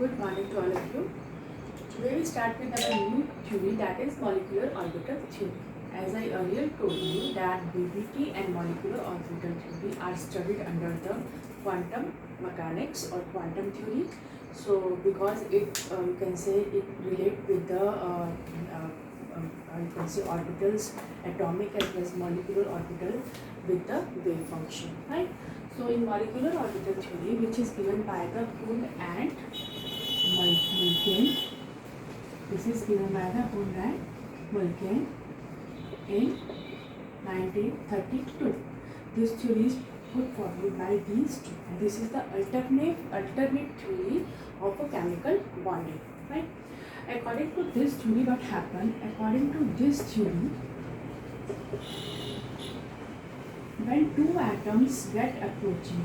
Good morning to all of you. Today we start with our new theory, that is molecular orbital theory. As I earlier told you that BBT and molecular orbital theory are studied under the quantum mechanics or quantum theory. So because it you can say it relate with the you can say orbitals, atomic as well as molecular orbital with the wave function, right? So in molecular orbital theory, which is given by the Hund and Mulliken, this is given by the Hund and Mulliken in 1932. This theory is put forward by these two, and this is the alternate theory of a chemical bonding, right? According to this theory, what happened? According to this theory, when two atoms get approaching,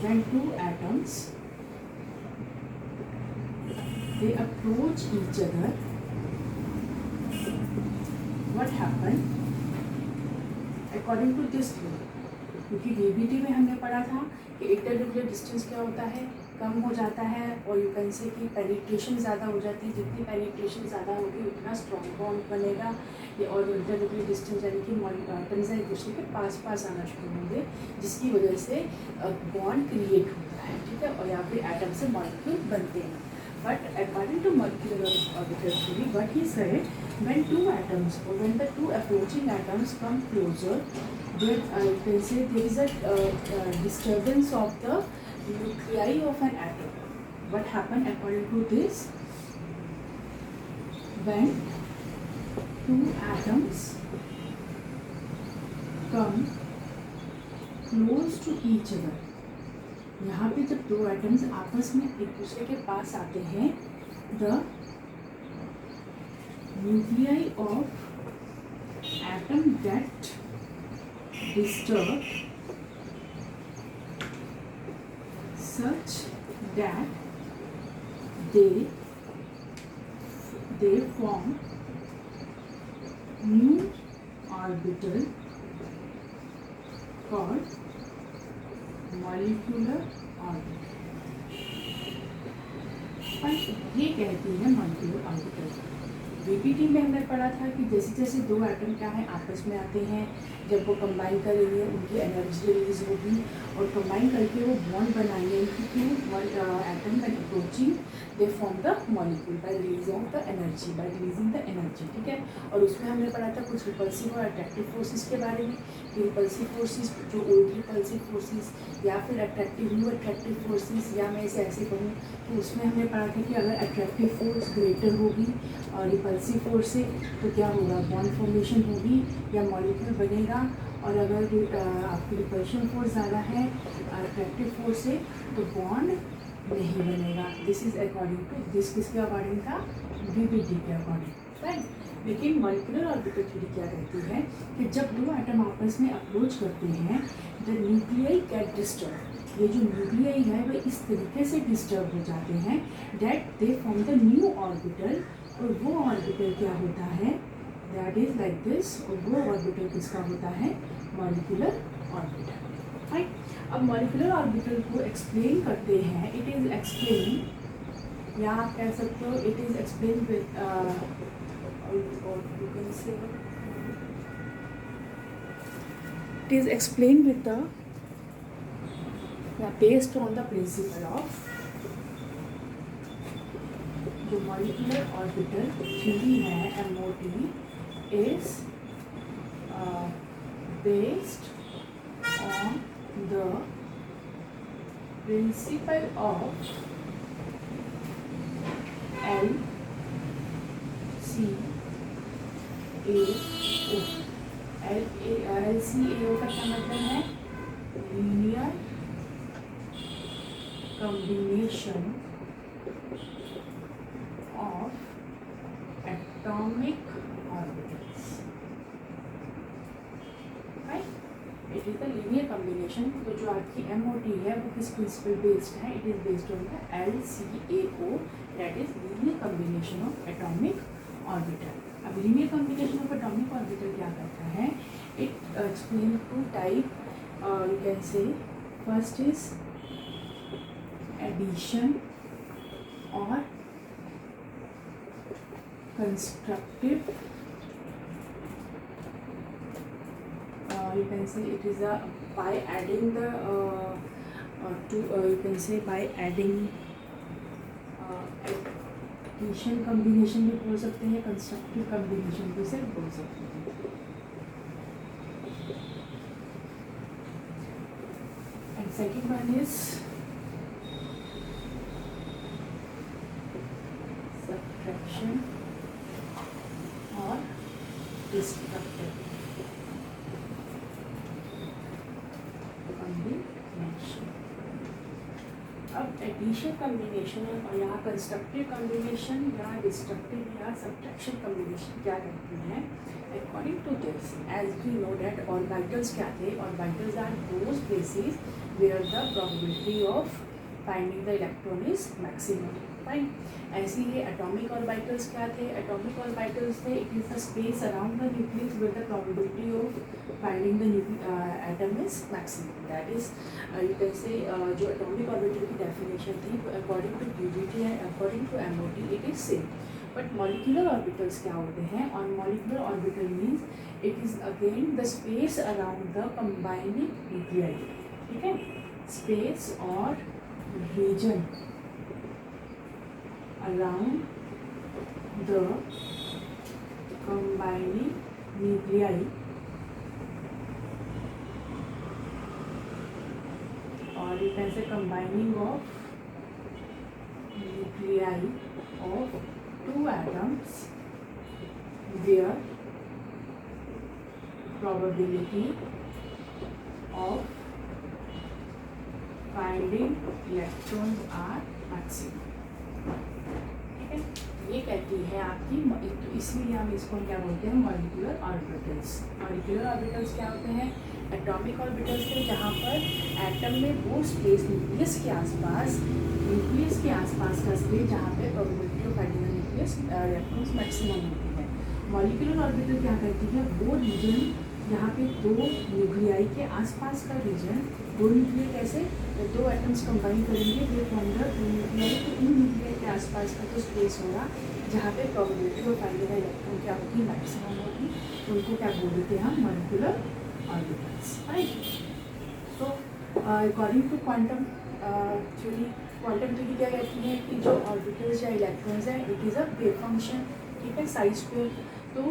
they approach each other, what happened? According to this theory, क्योंकि DBT में हमने पढ़ा था कि internuclear distance क्या होता है, कम हो जाता है, और यू कैन से कि पेनिट्रेशन ज़्यादा हो जाती है. जितनी पेनिट्रेशन ज़्यादा होगी उतना स्ट्रॉन्ग बॉन्ड बनेगा, ये और इंटरन्यूक्लियर डिस्टेंस यानी कि एटम्स एक दूसरे के पास आना शुरू होंगे, जिसकी वजह से बॉन्ड क्रिएट होता है, ठीक है, और यहाँ पे एटम से मॉलिक्यूल बनते हैं. But according to molecular orbital theory, what he said, when two atoms or when the two approaching atoms come closer, then you can say there is a disturbance of the nuclei of an atom. What happened according to this? When two atoms come close to each other, यहाँ पे जब दो atoms आपस में एक दूसरे के पास आते हैं, the nuclei of atom get disturb such that they form new orbital called molecular orbital. पर ये कहती है molecular orbital. बीपीटी में हमने पढ़ा था कि जैसे जैसे दो एटम क्या है आपस में आते हैं, जब वो कंबाइन करेंगे उनकी एनर्जी रिलीज होगी, और कंबाइन करके वो बॉन्ड बनाएंगे. Atom and approaching they form the molecule by releasing the energy, ठीक है. और उसमें हमने पढ़ा था कुछ रिपल्सिव और अट्रैक्टिव फोर्सेस के बारे में. रिपल्सिव फोर्सेस जो ओल्ड रिपल्सिव फोर्सेस या फिर न्यू अट्रैक्टिव फोर्सेस, या मैं इसे ऐसे कहूँ कि उसमें हमने पढ़ा था कि अगर अट्रैक्टिव फोर्स ग्रेटर होगी और रिपल्सिव फोर्स से तो क्या होगा, बॉन्ड फॉर्मेशन होगी या मॉलिक्यूल बनेगा. और अगर आपकी रिपल्शन फोर्स ज़्यादा है अट्रैक्टिव फोर्स से तो बॉन्ड नहीं बनेगा. This is according to this, किसके अकॉर्डिंग था, बीबीटी के अकॉर्डिंग, राइट. लेकिन मॉलिक्यूलर ऑर्बिटल थ्योरी क्या कहती है कि जब दो एटम आपस में अप्रोच करते हैं, द न्यूक्लियाई गेट डिस्टर्ब, ये जो न्यूक्लियाई है वो इस तरीके से डिस्टर्ब हो जाते हैं that they form the new orbital. और वो ऑर्बिटल क्या होता है, दैट इज लाइक दिस. और वो ऑर्बिटल किसका होता है, मॉलिक्यूलर ऑर्बिटल, राइट. अब मॉलिक्यूलर ऑर्बिटल को एक्सप्लेन करते हैं. इट इज एक्सप्लेन, या आप कह सकते हो it is explain with you can say it is explained with the based on the principle of जो molecular orbital theory है, MOT is based on the principle of LCAO का क्या मतलब है, linear combination of atomic orbitals, right. It is the linear combination. तो जो आपकी MOT है वो किस प्रिंसिपल बेस्ड है, it is based on the LCAO, that is linear combination of atomic orbital. अब linear combination of atomic orbital क्या करता है, it explain two type, you can say first is addition और constructive, you can say it is a by adding the you can say by adding addition combination भी बोल सकते हैं, constructive combination भी से बोल सकते हैं। And second one is subtraction और डिस्ट्रक्टिव कम्बिनेशन। अब एडिशन कम्बिनेशन और यहाँ कंस्ट्रक्टिव कम्बिनेशन या डिस्ट्रक्टिव या सब्ट्रैक्शन कम्बिनेशन क्या करती हैं? According to this as we know that orbitals क्या थे? Orbitals are those places where the probability of finding the electron is maximum, fine. ऐसे ही एटॉमिक ऑर्बिटल्स क्या थे? एटॉमिक ऑर्बिटल्स थे it is the space around the nucleus where the probability of finding the atom is maximum. That is you can say जो atomic orbital की definition थी according to DBT and according to MOT it is same. But molecular orbitals क्या होते हैं? और molecular orbital means it is again the space around the combining nuclei, ठीक है, space और region around the combining nuclei or you can say combining of nuclei of two atoms where probability of finding electrons are maximum। ये कहती है आपकी, तो इसलिए हम इसको क्या बोलते हैं? Molecular orbitals. मॉलिक्यूलर ऑर्बिटल्स क्या होते हैं? एटॉमिक ऑर्बिटल्स थे जहाँ पर एटम में वो स्पेस न्यूक्लियस के आसपास का स्पेस जहाँ पे probability of finding nucleus electrons maximum होती है। मॉलिक्यूलर ऑर्बिटल क्या करती है? वो रीजन जहाँ पे दो न्यूक्लियाई के आसपास का रीजन, दो न्यूक्लियाई कैसे, दो एटम्स कंबाइन करेंगे वे फॉर्म द न्यूक्लियाई, तो इन न्यूक्लियाई के आसपास का जो स्पेस होगा जहाँ पे probability of finding the electron क्या होगी? मैक्सिमम होगी, उनको क्या बोल देते हैं हम? Molecular orbitals, right. तो according to quantum theory, quantum theory क्या कहती है कि जो ऑर्बिटल्स या इलेक्ट्रॉन्स है it is a wave function, ठीक है, साइज स्क्वायर। तो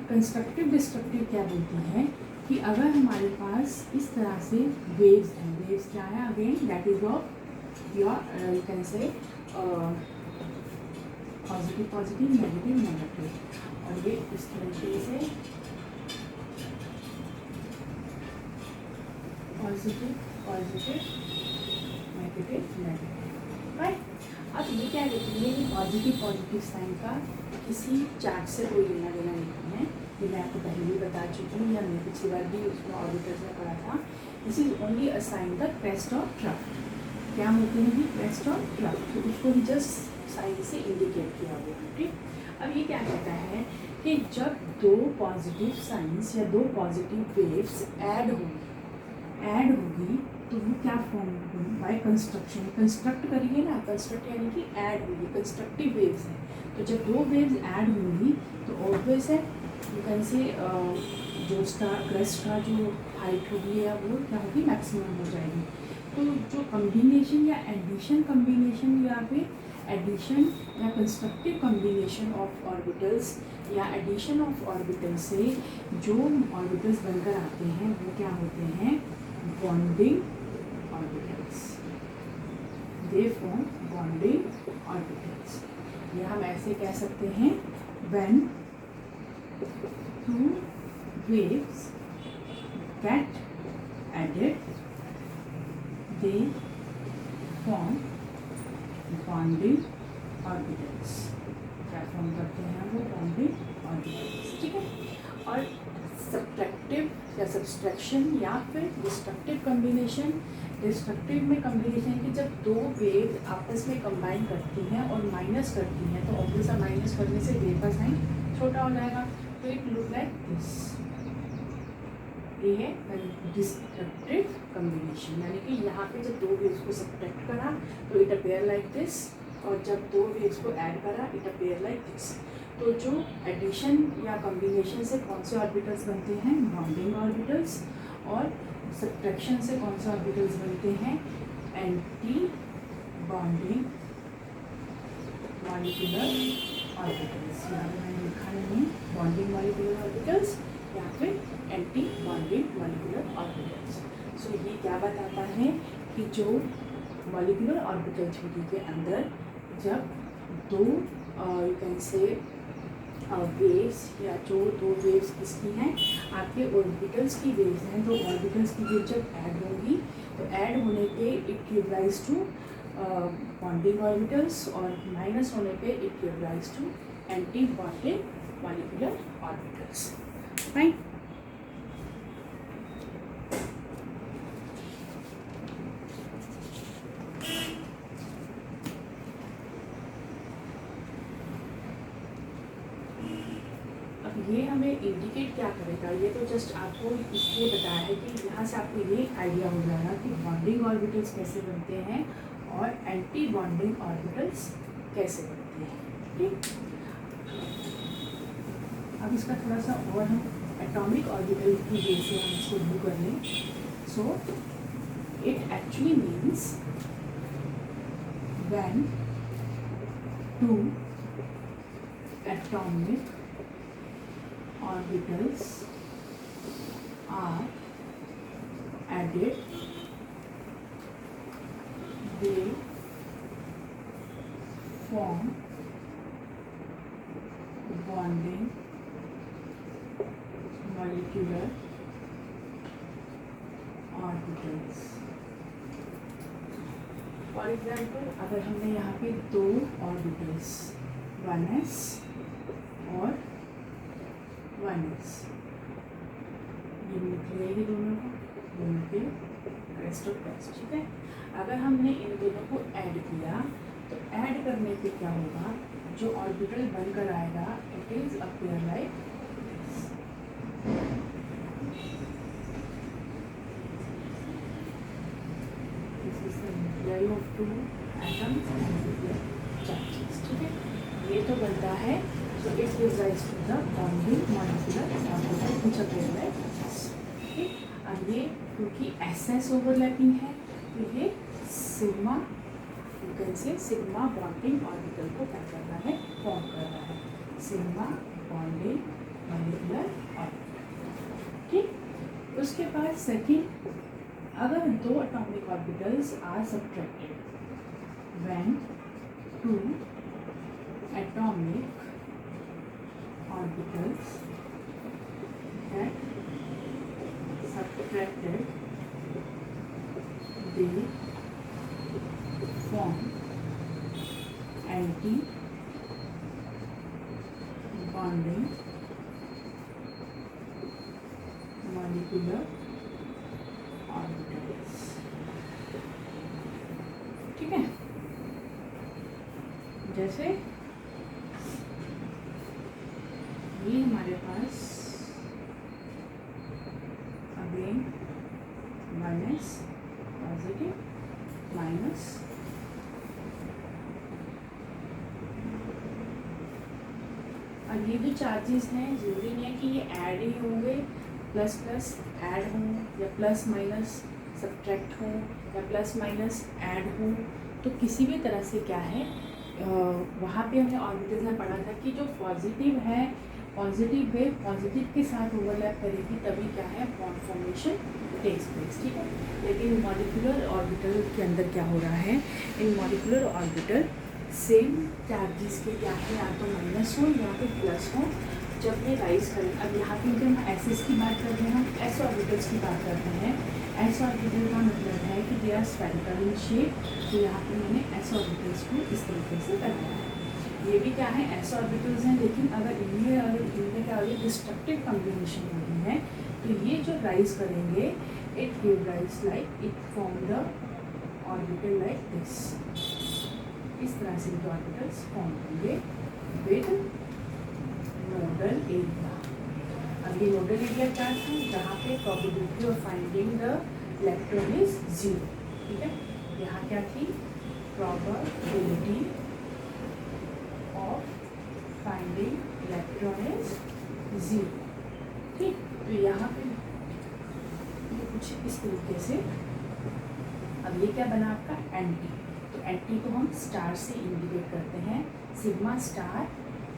कंस्ट्रक्टिव डिस्ट्रक्टिव क्या बोलती हैं कि अगर हमारे पास इस तरह से वेव्स हैं, वेव्स क्या है? Again that is of your you can से पॉजिटिव पॉजिटिव, नेगेटिव नेगेटिव, और ये इस तरीके से positive positive negative negative, right. अब ये क्या कहती है कि पॉजिटिव साइन का किसी चार्ज से कोई लेना देना नहीं है, ये मैं आपको पहले भी बता चुकी हूँ या मैं पिछली बार भी उसमें ऑर्बिटल्स में पढ़ा था। This is only assign the crest और ट्रफ्ट। क्या होते हैं? क्रेस्ट और ट्रफ्ट, तो उसको ही जस्ट साइन से इंडिकेट किया हुआ है, ठीक। अब ये क्या कहता है कि जब दो पॉजिटिव साइंस या दो पॉजिटिव वेव्स ऐड होगी तो वो क्या फॉर्म होगी? बाय कंस्ट्रक्शन, कंस्ट्रक्ट करिए ना, कंस्ट्रक्ट यानी कि ऐड होगी, कंस्ट्रक्टिव वेव्स हैं। तो जब दो वेव्स ऐड होंगी तो ऑब्वियस है यू कैन से जो क्रेस्ट का जो हाइट होगी या वो क्या होगी? मैक्सिमम हो जाएगी। तो जो कम्बिनेशन या एडिशन कम्बिनेशन या फिर एडिशन या कंस्ट्रक्टिव कम्बिनेशन ऑफ ऑर्बिटल्स या एडिशन ऑफ ऑर्बिटल्स से जो ऑर्बिटल्स बनकर आते हैं वो क्या होते हैं? Bonding orbitals. They form bonding orbitals. या हम ऐसे कह सकते हैं when two waves get added they form bonding orbitals. क्या फॉर्म करते हैं वो? बॉन्डिंग ऑर्बिटल्स, ठीक है। और सब्ट्रैक्टिव या सब्सट्रैक्शन या फिर डिस्ट्रक्टिव कम्बिनेशन। डिस्ट्रक्टिव में कम्बिनेशन की जब दो वेव आपस में कंबाइन करती हैं और माइनस करती हैं तो ऑब्वियस माइनस करने से वेव का साइन छोटा हो जाएगा, तो इट लुक लाइक दिस। ये है डिस्ट्रक्टिव कम्बिनेशन, यानी कि यहाँ पे जब दो वेव्स को सब्ट्रैक्ट करा तो इट अपेयर लाइक दिस, और जब दो वेव्स को ऐड करा इट अपेयर लाइक दिस। तो जो एडिशन या कॉम्बिनेशन से कौन से ऑर्बिटल्स बनते हैं, बॉन्डिंग ऑर्बिटल्स, और सब्ट्रैक्शन से कौन से ऑर्बिटल्स बनते हैं, एंटी बॉन्डिंग मॉलिक्यूलर ऑर्बिटल्स। यहाँ पे मैंने लिखा नहीं बॉन्डिंग मॉलिक्यूलर ऑर्बिटल्स या फिर एंटी बॉन्डिंग मॉलिक्यूलर ऑर्बिटल्स। सो ये क्या बताता है कि जो मॉलिक्यूलर ऑर्बिटल थ्योरी के अंदर जब दो यू कैन से वेव्स या जो दो वेव्स किसकी हैं, आपके ऑर्बिटल्स की वेव्स हैं, तो ऑर्बिटल्स की वेव जब ऐड होंगी तो ऐड होने पे it give rise to bonding orbitals और माइनस होने पे it give rise to anti bonding molecular orbitals. Fine. ये हमें इंडिकेट क्या करेगा, ये तो जस्ट आपको इसलिए बताया है कि यहाँ से आपको ये आइडिया हो जाएगा कि बॉन्डिंग ऑर्बिटल्स कैसे बनते हैं और एंटी बॉन्डिंग ऑर्बिटल्स कैसे बनते हैं। ठीक, अब इसका थोड़ा सा और हम एटॉमिक ऑर्बिटल की वे से हम इसको व्यू कर लें। So it actually means when two atomic orbitals are added, they form bonding molecular orbitals। For example अगर हमने यहाँ पे दो ऑर्बिटल्स 1s और 1s, ये निकलेगी दोनों के रेस्ट ऑफ रेस्ट। ठीक है, अगर हमने इन दोनों को ऐड किया तो ऐड करने पे क्या होगा, जो ऑर्बिटल बनकर आएगा it is appear like this is the nuclei of two atoms and nuclear charges. ठीक है, ये तो बनता है। So it gives rise to the bonding molecular orbital which appear like this। ठीक, अब ये क्योंकि SS ओवरलैपिंग है तो ये सिग्मा, यू कैन से सिग्मा बॉन्डिंग ऑर्बिटल को क्या कर रहा है, फॉर्म कर रहा है, सिग्मा बॉन्डिंग मॉलिक्यूलर ऑर्बिटल। ठीक, उसके बाद सेकंड, अगर दो atomic orbitals are subtracted when two atomic orbitals get subtracted, they form anti bonding molecular orbitals। ठीक है, जैसे ये हमारे पास अगेन 1s पॉजिटिव माइनस, अब ये जो चार्जेस हैं जरूरी नहीं है कि ये ऐड ही होंगे, प्लस प्लस ऐड हों या प्लस माइनस सब्ट्रैक्ट हों या प्लस माइनस ऐड हों, तो किसी भी तरह से क्या है, वहाँ पे हमने ऑर्बिटल्स में पढ़ा था कि जो पॉजिटिव है, पॉजिटिव वेव पॉजिटिव के साथ ओवरलैप करेगी तभी क्या है, बॉन्ड फॉर्मेशन टेक्स प्लेस। ठीक है, लेकिन मॉलिक्यूलर ऑर्बिटल के अंदर क्या हो रहा है, इन मॉलिक्यूलर ऑर्बिटल सेम चार्जेस के क्या है, या तो माइनस हो या तो प्लस हो, जब ये राइज करें। अब यहाँ पे जब हम एस की बात कर रहे हैं, हम एस ऑर्बिटल्स की बात कर रहे हैं। एस ऑर्बिटल का मतलब है कि they are spherical in shape, तो यहाँ पे मैंने एस ऑर्बिटल्स को इस तरीके से बनाया है। ये भी क्या है, एस ऑर्बिटल्स हैं, लेकिन अगर इनमें क्या होगी, डिस्ट्रक्टिव कॉम्बिनेशन होनी है, तो ये जो राइज करेंगे it give rise like it form the orbital like this. इस तरह से जो ऑर्बिटल्स फॉर्म होंगे विद नोडल एरिया। अब ये नोडल एरिया क्या था, जहाँ पे probability of finding the electron is 0। ठीक है, यहाँ क्या थी, probability of finding electron is 0। ठीक, तो यहाँ पे ये कुछ इस तरीके से। अब ये क्या बना आपका एंटी, तो एंटी को हम स्टार से इंडिकेट करते हैं, sigma star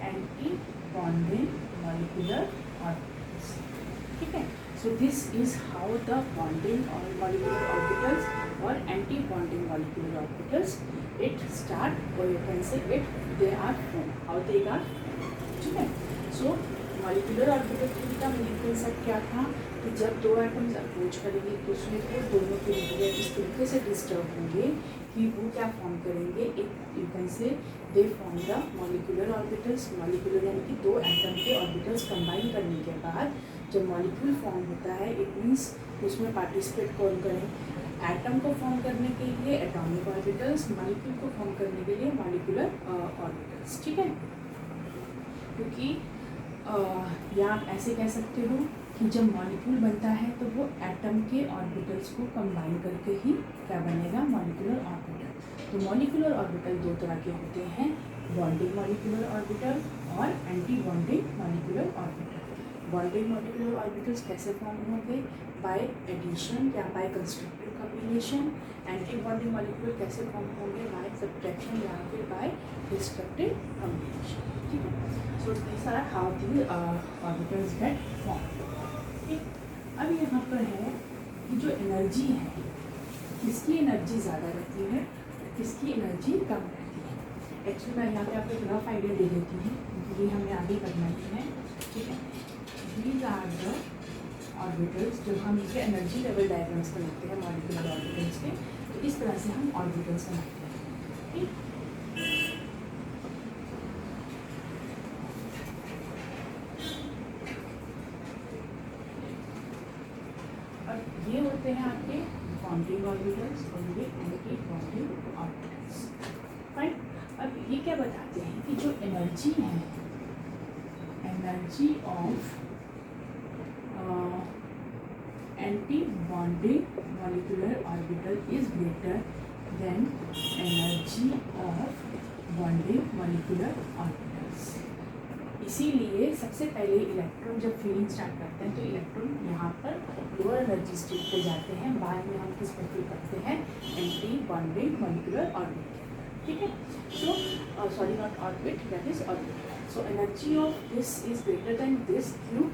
anti bonding molecular orbitals. ठीक है, so this is how the bonding और मॉलिक्यूलर ऑर्बिटल्स और anti bonding molecular orbitals it start, और you can say it they are form, how they are. ठीक है, so molecular orbital का main concept क्या था कि जब दो एटम्स अप्रोच करेंगे एक दूसरे को, दोनों के लिए इस तरीके से डिस्टर्ब होंगे कि वो क्या फॉर्म करेंगे, एक यू कैन से they form the molecular orbitals. Molecular यानी कि दो एटम के ऑर्बिटल्स कंबाइन करने के बाद जब मॉलिक्यूल फॉर्म होता है, इट मीन्स उसमें पार्टिसिपेट कौन करें, एटम को फॉर्म करने के लिए एटॉमिक ऑर्बिटल्स, मॉलिक्यूल को फॉर्म करने के लिए मॉलिक्यूलर ऑर्बिटल्स। ठीक है, क्योंकि या आप ऐसे कह सकते हो कि जब मॉलिक्यूल बनता है तो वो एटम के ऑर्बिटल्स को कंबाइन करके ही क्या बनेगा, मॉलिक्यूलर ऑर्बिटल। तो मॉलिक्यूलर ऑर्बिटल दो तरह के होते हैं, बॉन्डिंग मॉलिक्यूलर ऑर्बिटल और anti bonding molecular orbital. Bonding molecular orbitals कैसे फॉर्म होंगे, बाय एडिशन या by constructive combination. Anti bonding molecular कैसे फॉर्म होंगे, बाय सब्ट्रैक्शन या फिर बाय डिस्ट्रक्टिव कॉम्बिनेशन। ठीक है, so these are how the orbitals get form. अब यहाँ पर है कि जो एनर्जी है, किसकी एनर्जी ज़्यादा रहती है, किसकी एनर्जी कम रहती है। एक्चुअली मैं यहाँ पे आपको एक रफ आइडिया दे देती हूँ, क्योंकि ये हमें आगे करना ही है। ठीक है, दीज आर द ऑर्बिटल्स, जब हम इनके एनर्जी लेवल डायग्राम्स बनाते हैं मॉलिक्यूलर ऑर्बिटल्स के, तो इस तरह से हम ऑर्बिटल्स बनाते हैं। ठीक, ये होते हैं आपके बॉन्डिंग ऑर्बिटल्स और ये एंटी बॉन्डिंग ऑर्बिटल्स। राइट, अब ये क्या बताते हैं कि जो एनर्जी है, energy of anti bonding molecular orbital is greater than energy of bonding molecular orbitals. इसीलिए सबसे पहले इलेक्ट्रॉन जब फीलिंग स्टार्ट करते हैं तो इलेक्ट्रॉन यहाँ पर लोअर एनर्जी स्टेट पे जाते हैं, बाद में हम किस पर फील करते हैं, एंटी बॉन्डिंग मॉलिक्यूलर ऑर्बिट। ठीक है, so sorry not orbit, that is orbit. So energy of this is greater than this. क्यों,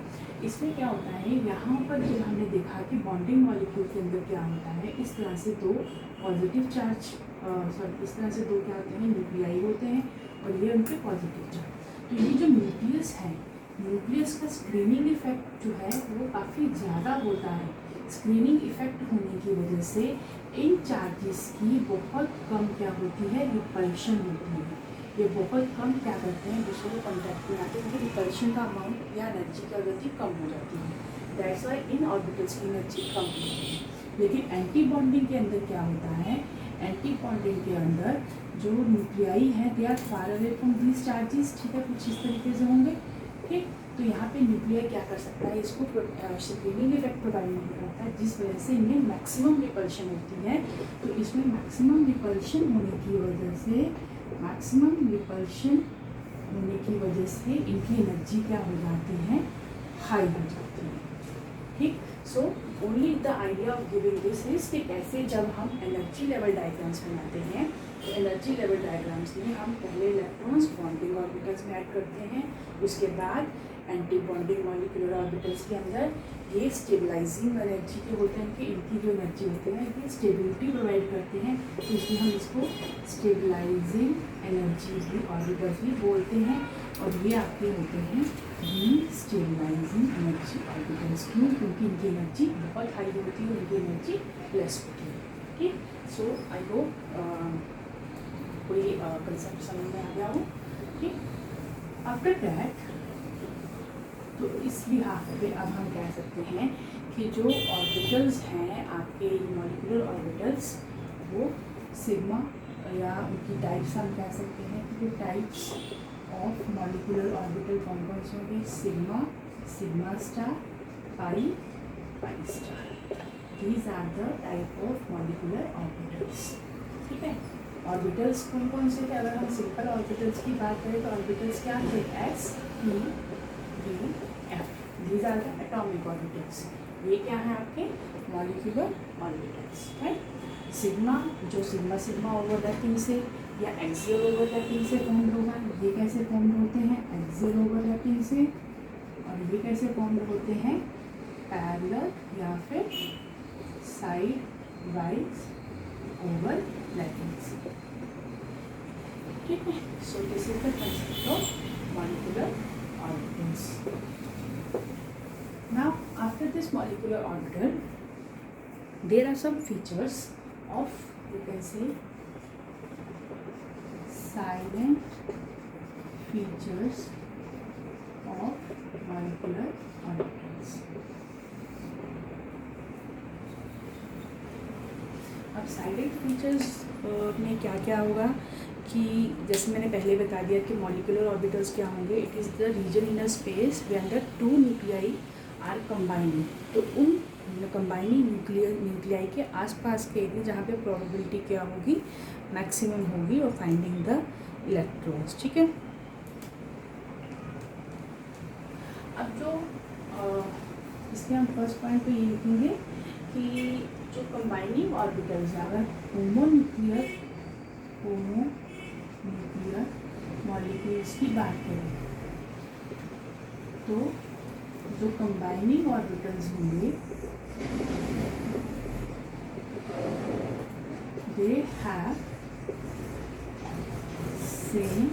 इसमें क्या होता है, यहाँ पर जब हमने देखा कि बॉन्डिंग मॉलिक्यूल के अंदर क्या होता है, इस तरह से दो पॉजिटिव चार्ज, सॉरी इस तरह से दो क्या होते हैं, न्यूक्लियाई होते हैं और ये उनके पॉजिटिव चार्ज। तो ये जो न्यूक्लियस है, न्यूक्लियस का स्क्रीनिंग इफेक्ट जो है वो काफ़ी ज़्यादा होता है। स्क्रीनिंग इफेक्ट होने की वजह से इन चार्जेस की बहुत कम क्या होती है, रिपल्शन होती है। ये बहुत कम क्या करते हैं, दूसरे को कॉन्टैक्ट में आते हैं, उनकी रिपल्शन का अमाउंट या एनर्जी की गति कम हो जाती है। दैट्स वाई इन ऑर्बिटल्स की एनर्जी कम होती है। लेकिन एंटी बॉन्डिंग के अंदर क्या होता है, एंटी बॉन्डिंग के अंदर जो न्यूक्लियाई है they are far away from these charges. ठीक है, कुछ इस तरीके से होंगे। ठीक, तो यहाँ पे न्यूक्लियाई क्या कर सकता है, इसको स्क्रीनिंग इफेक्ट प्रोवाइड नहीं करता है, जिस वजह से इनमें मैक्सिमम रिपल्शन होती है। तो इसमें मैक्सिमम रिपल्शन होने की वजह से, मैक्सिमम रिपल्शन होने की वजह से इनकी एनर्जी क्या हो जाती है, हाई हो जाती है। ठीक, so only the idea of giving this is कि कैसे जब हम एनर्जी लेवल डायग्राम्स बनाते हैं, तो एनर्जी लेवल डायग्राम्स में हम पहले इलेक्ट्रॉन्स बॉन्डिंग ऑर्बिटल्स में ऐड करते हैं, उसके बाद एंटी बॉन्डिंग मॉलिक्यूलर ऑर्बिटल्स के अंदर ये स्टेबलाइजिंग एनर्जी के होते हैं कि इनकी जो एनर्जी होती है ये स्टेबिलिटी प्रोवाइड करते हैं, तो इसलिए हम इसको स्टेबलाइजिंग एनर्जी भी ऑर्बिटल्स भी बोलते हैं। और ये आपके होते हैं डिस्टेबलाइजिंग एनर्जी ऑर्बिटल्स। क्यों, क्योंकि इनकी एनर्जी बहुत हाई होती है, उनकी एनर्जी लेस होती है। ठीक, सो आई होप कोई कंसेप्ट समझ में आ गया हो। ठीक, आफ्टर दैट तो इस बिहाफ पे अब हम कह सकते हैं कि जो ऑर्बिटल्स हैं आपके मॉलिक्यूलर ऑर्बिटल्स, वो सिग्मा या उनकी टाइप्स हम कह सकते हैं कि टाइप्स ऑफ मॉलिक्यूलर ऑर्बिटल कौन कौन से होंगे, sigma, sigma star, pi, pi star. These are the type of molecular orbitals. ठीक है, ऑर्बिटल्स कौन कौन से थे? अगर हम सिंपल ऑर्बिटल्स की बात करें तो ऑर्बिटल्स क्या थे? S, P, D, F। These are the atomic orbitals. ये क्या है आपके? Molecular orbitals, right. सिग्मा, जो सिग्मा सिग्मा ओवरलैपिंग से या एक्सियल ओवरलैपिंग से फॉर्म होगा। ये कैसे फॉर्म होते हैं? एक्सियल ओवरलैपिंग से। और ये कैसे फॉर्म होते हैं? पैरेलल या फिर साइड वाइज ओवरलैपिंग से, ठीक है। So this is the concept of molecular orbitals. Now after this molecular orbital there are some features of, you can say, silent features of molecular orbitals. अब salient features में क्या क्या होगा कि जैसे मैंने पहले बता दिया कि मॉलिक्यूलर ऑर्बिटल्स क्या होंगे। It is the region in a space where the two nuclei are combining. तो उन कंबाइनिंग न्यूक्लियाई के आसपास के एरिया जहाँ पे प्रोबेबिलिटी क्या होगी? मैक्सिमम होगी और फाइंडिंग द इलेक्ट्रॉन्स, ठीक है। अब जो इसके हम फर्स्ट पॉइंट पे ये लिखेंगे कि जो कंबाइनिंग ऑर्बिटल्स हैं, अगर होमोन्यूक्लियर मॉलिक्यूल्स की बात करें तो जो कंबाइनिंग ऑर्बिटल्स होंगे they have same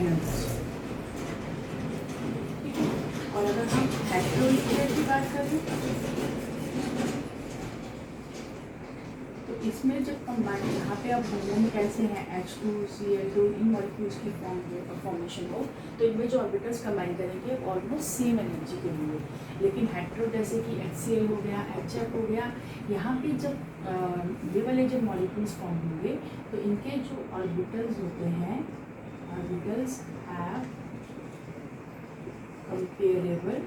energy, ठीक है। और अगर हम हेटेरोन्यूक्लियर की बात करें तो इसमें जब कंबाइन, यहाँ पे अब होमोन कैसे हैं H2Cl2 इन मॉलिक्यूल्स की फॉर्मेशन हो, तो इनमें जो ऑर्बिटल्स कंबाइन करेंगे ऑलमोस्ट सेम एनर्जी के होंगे। लेकिन हेटेरो जैसे कि HCl हो गया, HF हो गया, यहाँ पे जब ये वाले जब मॉलिक्यूल्स फॉर्म होंगे तो इनके जो ऑर्बिटल्स होते हैं, orbitals have comparable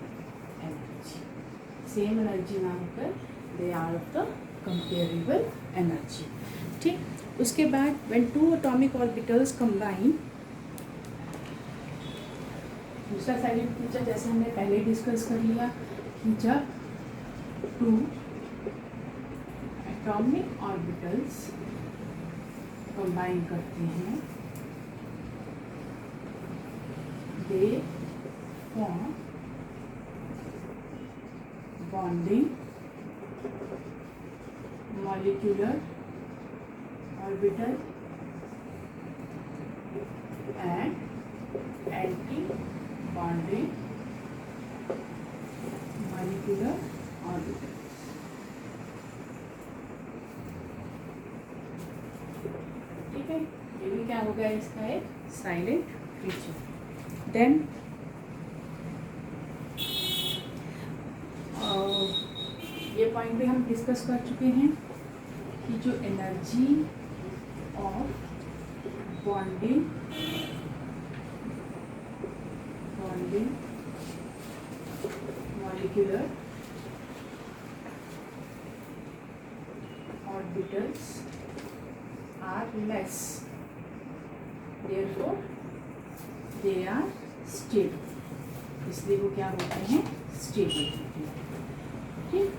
energy, same energy ना होकर they are of the comparable energy, ठीक। उसके बाद when two atomic orbitals combine, दूसरा साइलेंट फीचर जैसे हमने पहले डिस्कस कर लिया कि जब टू एटॉमिक ऑर्बिटल्स कंबाइन करते हैं दे form bonding molecular orbital and anti-bonding molecular orbital, ठीक है। ये भी क्या होगा? इसका एक साइलेंट फीचर। देन ये पॉइंट भी हम डिस्कस कर चुके हैं कि जो energy of bonding molecular orbitals are less, therefore they are stable, इसलिए वो क्या होते हैं? स्टेबल होते हैं, ठीक।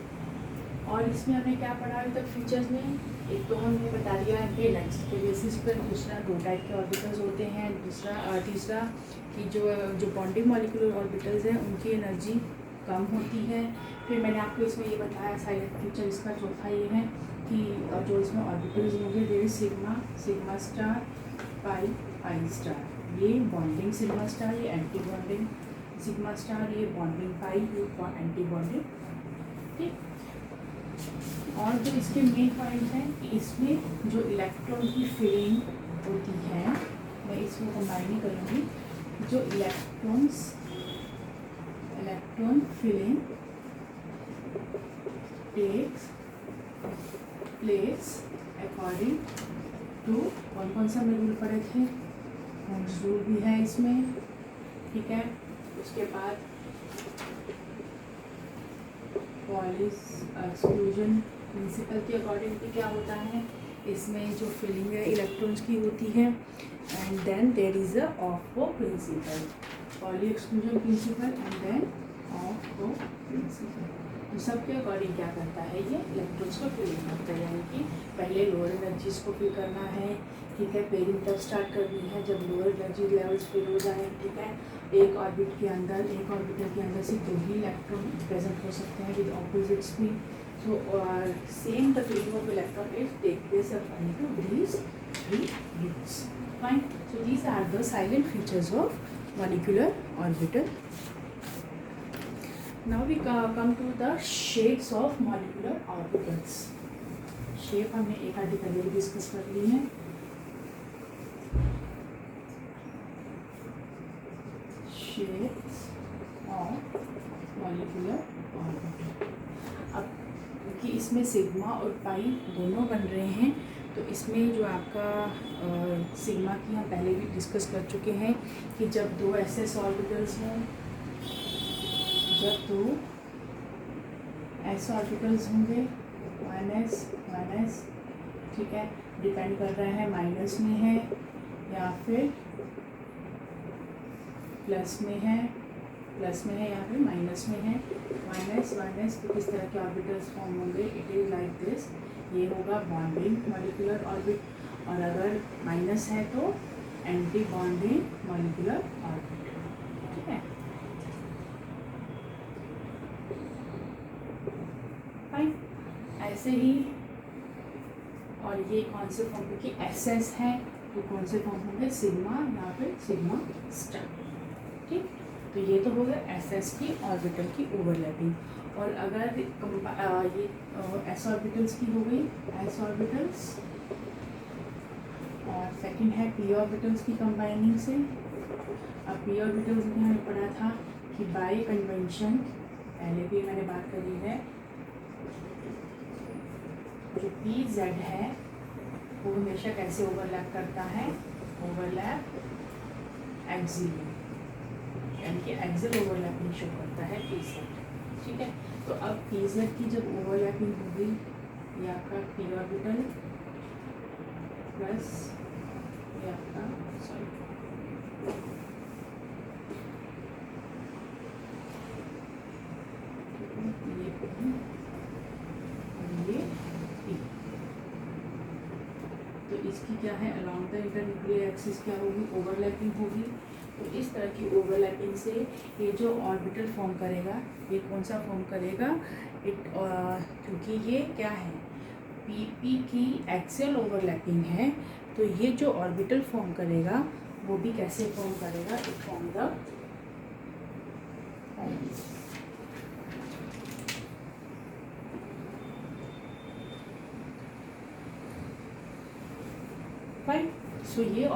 और इसमें हमने क्या पढ़ा अभी तक फीचर्स में? एक तो हमने बता दिया वैलेंस के बेसिस पर, दूसरा दो टाइप के ऑर्बिटल्स होते हैं, तीसरा कि जो बॉन्डिंग मॉलिक्यूलर ऑर्बिटल्स हैं उनकी एनर्जी कम होती है। फिर मैंने आपको इसमें ये बताया साइलेंट फीचर इसका चौथा ये है कि जो इसमें ऑर्बिटल्स होंगे there is sigma star, pi star. ये बॉन्डिंग सिग्मा स्टार, ये एंटी बॉन्डिंग सिग्मा स्टार, ये बॉन्डिंग पाई, ये एंटी बॉन्डिंग, ठीक। और जो इसके मेन पॉइंट हैं कि इसमें जो इलेक्ट्रॉन की फिलिंग होती है, मैं इसमें कंबाइन नहीं करूँगी, जो electron filling takes place according to कौन सा रूल पढ़े थे? ओम्स रूल भी है इसमें, ठीक है। उसके बाद पॉइस एक्सक्लूजन प्रिंसिपल के अकॉर्डिंग भी क्या होता है इसमें जो फिलिंग है इलेक्ट्रॉन्स की होती है। And then there is a Aufbau principle, Pauli exclusion principle and then Aufbau principle. तो सबके अकॉर्डिंग क्या करता है, ये इलेक्ट्रॉन्स को फिल करता है, यानी कि पहले लोअर एनर्जीज को फिल करना है, ठीक है। पेयरिंग तब स्टार्ट करनी है जब लोअर एनर्जी लेवल्स फिल हो जाए, ठीक है। एक ऑर्बिट के अंदर, एक ऑर्बिटल के अंदर सिर्फ 2 ही इलेक्ट्रॉन प्रेजेंट हो सकते हैं with opposite spin. So same the filling of electron is take place according to these 3 rules. Fine. So these are the silent features of molecular orbital. Now we come to the shapes of molecular orbitals. Shape हमने एक आधी पहले भी discuss कर ली है। Shapes of molecular orbital. अब कि इसमें सिग्मा और पाई दोनों बन रहे हैं, तो इसमें जो आपका सिग्मा की हम पहले भी डिस्कस कर चुके हैं कि जब 2 एसएस ऑर्बिटल्स हों, जब 2 एस ऑर्बिटल्स होंगे 1s, ठीक है, डिपेंड कर रहा है माइनस में है या फिर प्लस में है या फिर माइनस में है। 1s तो किस तरह के ऑर्बिटल्स फॉर्म होंगे, इट इज़ लाइक दिस, ये होगा बॉन्डिंग मॉलिक्यूलर ऑर्बिट, और अगर माइनस है तो एंटी बॉन्डिंग मॉलिक्यूलर ऑर्बिट, ठीक है। फाइन, ऐसे ही, और ये कौन से फॉर्म, क्योंकि एसएस है तो कौन से फॉर्म होंगे, सिग्मा या फिर सिग्मा स्टार, ठीक। तो ये तो हो गया एसएस की ऑर्बिटल की ओवरलैपिंग। और अगर ये एस ऑर्बिटल्स की हो गई, एस ऑर्बिटल्स, और सेकंड है पी ऑर्बिटल्स की कंबाइनिंग से। अब पी ऑर्बिटल्स में हमने पढ़ा था कि बाय कन्वेंशन, पहले भी मैंने बात करी है, जो पी जेड है वो हमेशा कैसे ओवरलैप करता है, ओवरलैप एक्सियल, यानी कि एक्सियल ओवरलैपिंग शो करता है पी जेड, ठीक है। तो अब पी जेड की जब ओवरलैपिंग होगी, ये आपका पी ऑर्बिटल प्लस ये आपका ये पी, तो इसकी क्या है, अलॉन्ग द इंटरन्यूक्लियर एक्सिस क्या होगी, ओवरलैपिंग होगी। तो इस तरह की ओवरलैपिंग से ये जो ऑर्बिटल फॉर्म करेगा, ये कौन सा फॉर्म करेगा, क्योंकि ये क्या है, पी की एक्सियल ओवरलैपिंग है, तो ये जो ऑर्बिटल फॉर्म करेगा वो भी कैसे फॉर्म करेगा, इट फॉर्म द फाइन। सो ये